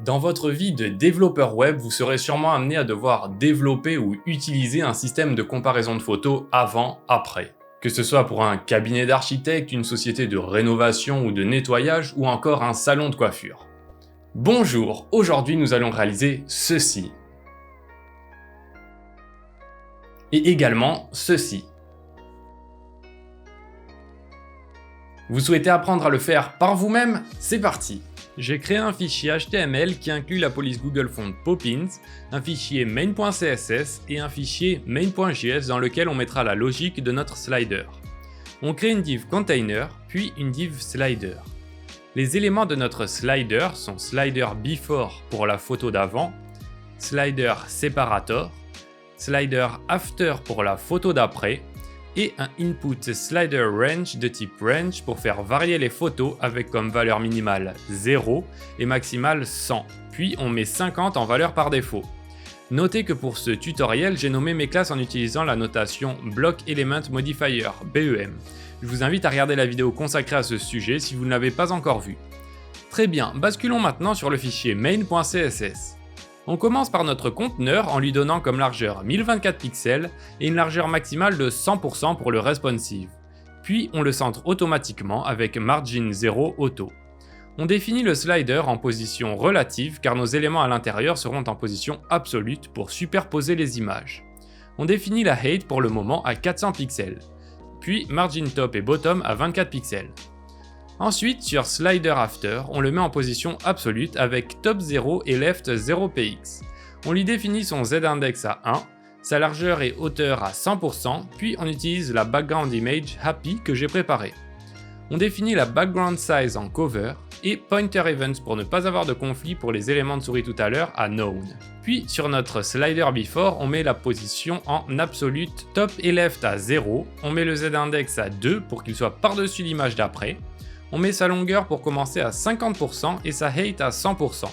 Dans votre vie de développeur web, vous serez sûrement amené à devoir développer ou utiliser un système de comparaison de photos avant-après. Que ce soit pour un cabinet d'architecte, une société de rénovation ou de nettoyage ou encore un salon de coiffure. Bonjour, aujourd'hui nous allons réaliser ceci. Et également ceci. Vous souhaitez apprendre à le faire par vous-même? C'est parti! J'ai créé un fichier HTML qui inclut la police Google Font Poppins, un fichier main.css et un fichier main.js dans lequel on mettra la logique de notre slider. On crée une div container, puis une div slider. Les éléments de notre slider sont slider before pour la photo d'avant, slider separator, slider after pour la photo d'après, et un input slider range de type range pour faire varier les photos avec comme valeur minimale 0 et maximale 100, puis on met 50 en valeur par défaut. Notez que pour ce tutoriel, j'ai nommé mes classes en utilisant la notation Block Element Modifier, BEM. Je vous invite à regarder la vidéo consacrée à ce sujet si vous ne l'avez pas encore vue. Très bien, basculons maintenant sur le fichier main.css. On commence par notre conteneur en lui donnant comme largeur 1024 pixels et une largeur maximale de 100% pour le responsive. Puis on le centre automatiquement avec margin 0 auto. On définit le slider en position relative car nos éléments à l'intérieur seront en position absolue pour superposer les images. On définit la height pour le moment à 400 pixels. Puis margin top et bottom à 24 pixels. Ensuite, sur Slider After, on le met en position absolue avec top 0 et left 0px. On lui définit son z-index à 1, sa largeur et hauteur à 100%, puis on utilise la background image happy que j'ai préparée. On définit la background size en cover et pointer events pour ne pas avoir de conflit pour les éléments de souris tout à l'heure à known. Puis sur notre slider before, on met la position en absolute top et left à 0, on met le z-index à 2 pour qu'il soit par-dessus l'image d'après. On met sa longueur pour commencer à 50% et sa height à 100%.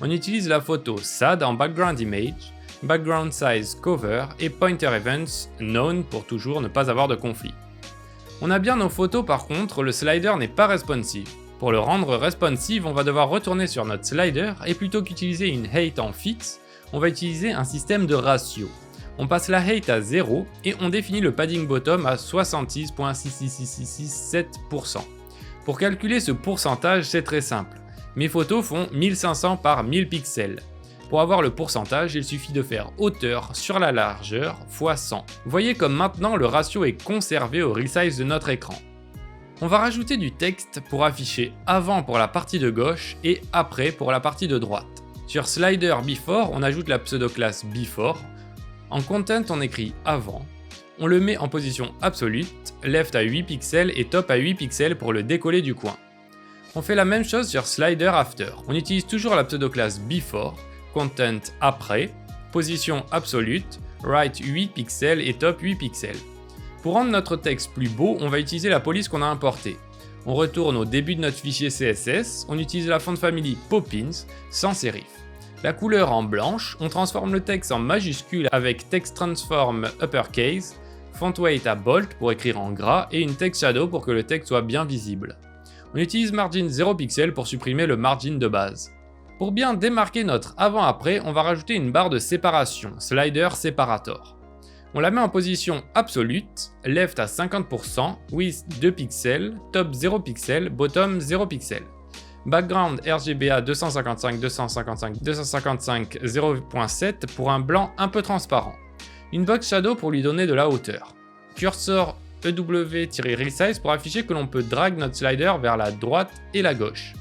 On utilise la photo SAD en background image, background size cover et pointer events known pour toujours ne pas avoir de conflit. On a bien nos photos par contre, le slider n'est pas responsive. Pour le rendre responsive, on va devoir retourner sur notre slider et plutôt qu'utiliser une height en fixe, on va utiliser un système de ratio. On passe la height à 0 et on définit le padding bottom à 66.66667%. Pour calculer ce pourcentage, c'est très simple. Mes photos font 1500 par 1000 pixels. Pour avoir le pourcentage, il suffit de faire hauteur sur la largeur fois 100. Vous voyez comme maintenant le ratio est conservé au resize de notre écran. On va rajouter du texte pour afficher avant pour la partie de gauche et après pour la partie de droite. Sur Slider Before, on ajoute la pseudo-classe Before. En Content, on écrit avant. On le met en position absolue, left à 8 pixels et top à 8 pixels pour le décoller du coin. On fait la même chose sur Slider After. On utilise toujours la pseudo-classe Before, Content après, position absolue, right 8 pixels et top 8 pixels. Pour rendre notre texte plus beau, on va utiliser la police qu'on a importée. On retourne au début de notre fichier CSS, on utilise la font family Poppins sans serif. La couleur en blanche, on transforme le texte en majuscule avec Text Transform Uppercase, Font weight à bold pour écrire en gras et une text shadow pour que le texte soit bien visible. On utilise margin 0 pixel pour supprimer le margin de base. Pour bien démarquer notre avant-après, on va rajouter une barre de séparation, slider separator. On la met en position absolute, left à 50%, width 2 pixels, top 0 pixel, bottom 0 pixel. Background RGBA 255 255 255 0.7 pour un blanc un peu transparent. Une box shadow pour lui donner de la hauteur. Cursor EW-resize pour afficher que l'on peut drag notre slider vers la droite et la gauche.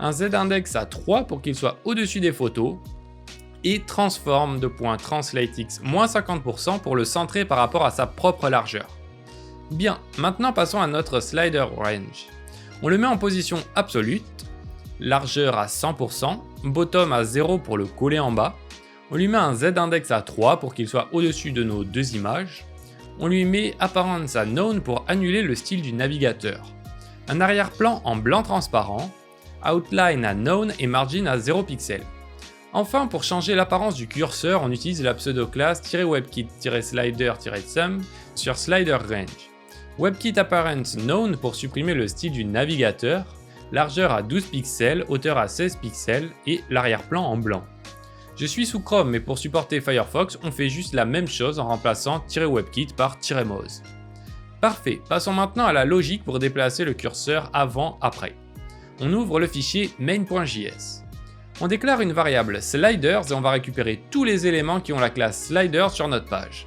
Un z-index à 3 pour qu'il soit au-dessus des photos. Et transform de .translatex -50% pour le centrer par rapport à sa propre largeur. Bien, maintenant passons à notre slider range. On le met en position absolue, largeur à 100%, bottom à 0 pour le coller en bas. On lui met un z-index à 3 pour qu'il soit au-dessus de nos deux images. On lui met apparence à known pour annuler le style du navigateur. Un arrière-plan en blanc transparent, outline à known et margin à 0 pixel. Enfin, pour changer l'apparence du curseur, on utilise la pseudo-classe -webkit-slider-sum sur slider range. WebKit apparent known pour supprimer le style du navigateur, largeur à 12 pixels, hauteur à 16 pixels et l'arrière-plan en blanc. Je suis sous Chrome, mais pour supporter Firefox, on fait juste la même chose en remplaçant -WebKit par -Moz. Parfait, passons maintenant à la logique pour déplacer le curseur avant-après. On ouvre le fichier main.js. On déclare une variable sliders et on va récupérer tous les éléments qui ont la classe sliders sur notre page.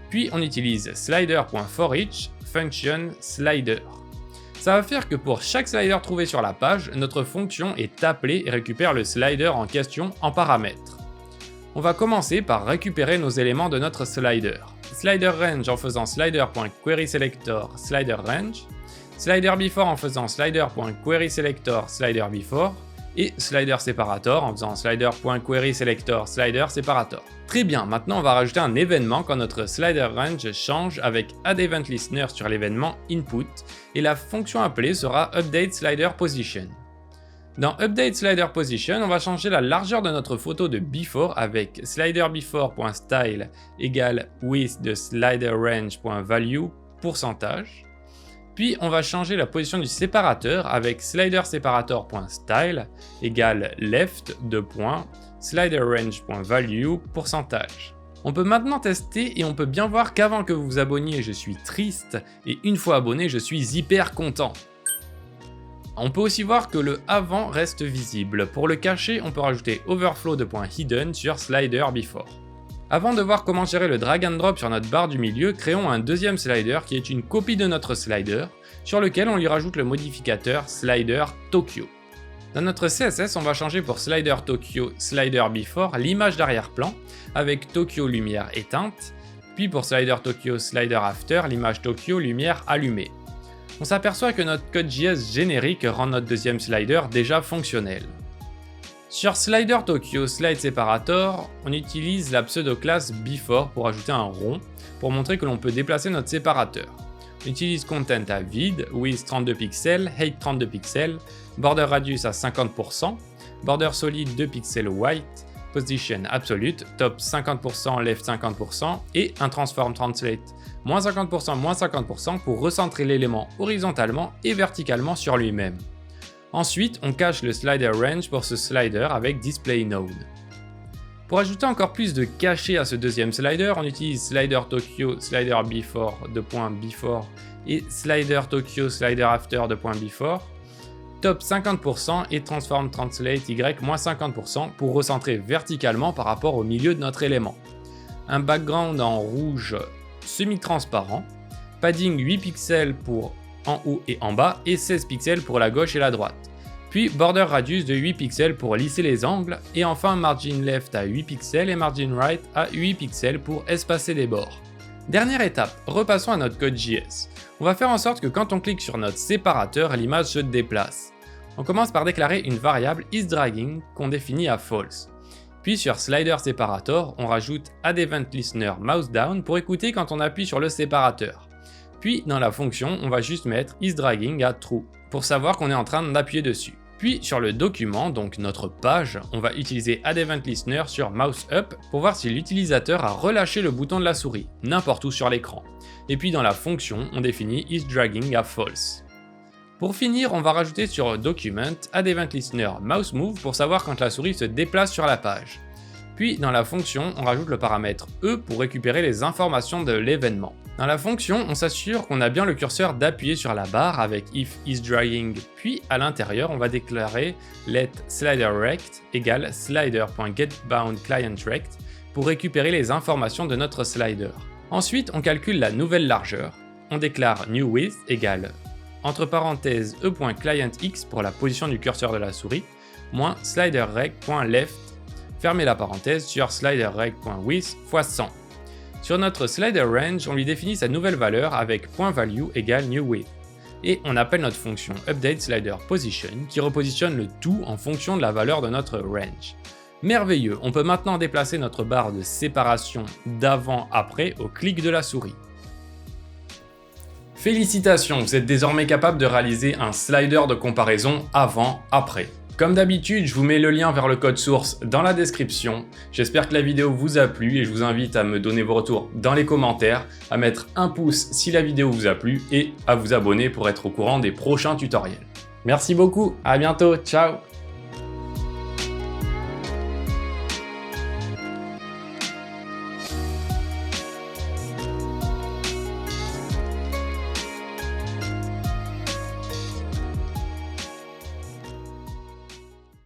Puis on utilise slider.forEach function slider. Ça va faire que pour chaque slider trouvé sur la page, notre fonction est appelée et récupère le slider en question en paramètres. On va commencer par récupérer nos éléments de notre slider. Slider range en faisant slider.querySelector slider range, slider before en faisant slider.querySelector slider before, et slider separator en faisant slider.querySelector slider separator. Très bien, maintenant on va rajouter un événement quand notre slider range change avec addEventListener sur l'événement input et la fonction appelée sera updateSliderPosition. Dans updateSliderPosition, on va changer la largeur de notre photo de before avec sliderBefore.style égale width de sliderRange.value pourcentage. Puis on va changer la position du séparateur avec sliderSeparator.style égale left sliderRange.value pourcentage. On peut maintenant tester et on peut bien voir qu'avant que vous vous abonniez, je suis triste et une fois abonné, je suis hyper content. On peut aussi voir que le avant reste visible. Pour le cacher, on peut rajouter overflow.hidden sur sliderBefore. Avant de voir comment gérer le drag and drop sur notre barre du milieu, créons un deuxième slider qui est une copie de notre slider, sur lequel on lui rajoute le modificateur slider Tokyo. Dans notre CSS, on va changer pour slider Tokyo slider before l'image d'arrière-plan avec Tokyo lumière éteinte, puis pour slider Tokyo slider after l'image Tokyo lumière allumée. On s'aperçoit que notre code JS générique rend notre deuxième slider déjà fonctionnel. Sur Slider Tokyo Slide Separator, on utilise la pseudo-classe before pour ajouter un rond pour montrer que l'on peut déplacer notre séparateur. On utilise content à vide, width 32 pixels, height 32 pixels, border radius à 50%, border solide 2 pixels white, position absolute, top 50%, left 50% et un transform translate -50% pour recentrer l'élément horizontalement et verticalement sur lui-même. Ensuite, on cache le slider range pour ce slider avec display node. Pour ajouter encore plus de cachet à ce deuxième slider, on utilise slider Tokyo slider before .before et slider Tokyo slider after .before, top 50% et transform translate y -50% pour recentrer verticalement par rapport au milieu de notre élément. Un background en rouge semi-transparent, padding 8 pixels pour en haut et en bas et 16 pixels pour la gauche et la droite. Puis border radius de 8 pixels pour lisser les angles et enfin margin left à 8 pixels et margin right à 8 pixels pour espacer les bords. Dernière étape, repassons à notre code JS. On va faire en sorte que quand on clique sur notre séparateur, l'image se déplace. On commence par déclarer une variable isDragging qu'on définit à false. Puis sur slider separator, on rajoute addEventListener mouse down pour écouter quand on appuie sur le séparateur. Puis dans la fonction, on va juste mettre isDragging à true pour savoir qu'on est en train d'appuyer dessus. Puis sur le document, donc notre page, on va utiliser addEventListener sur mouse up pour voir si l'utilisateur a relâché le bouton de la souris, n'importe où sur l'écran. Et puis dans la fonction, on définit isDragging à false. Pour finir, on va rajouter sur document addEventListener mouse move pour savoir quand la souris se déplace sur la page. Puis dans la fonction, on rajoute le paramètre E pour récupérer les informations de l'événement. Dans la fonction, on s'assure qu'on a bien le curseur d'appuyer sur la barre avec if isDragging, puis à l'intérieur, on va déclarer let sliderRect égale slider.getBoundClientRect pour récupérer les informations de notre slider. Ensuite, on calcule la nouvelle largeur. On déclare newWidth égale entre parenthèses e.clientX pour la position du curseur de la souris, moins sliderRect.left, fermez la parenthèse sur sliderRect.width x 100. Sur notre slider range, on lui définit sa nouvelle valeur avec .value égale newWidth. Et on appelle notre fonction updateSliderPosition qui repositionne le tout en fonction de la valeur de notre range. Merveilleux, on peut maintenant déplacer notre barre de séparation d'avant-après au clic de la souris. Félicitations, vous êtes désormais capable de réaliser un slider de comparaison avant-après. Comme d'habitude, je vous mets le lien vers le code source dans la description. J'espère que la vidéo vous a plu et je vous invite à me donner vos retours dans les commentaires, à mettre un pouce si la vidéo vous a plu et à vous abonner pour être au courant des prochains tutoriels. Merci beaucoup, à bientôt, ciao.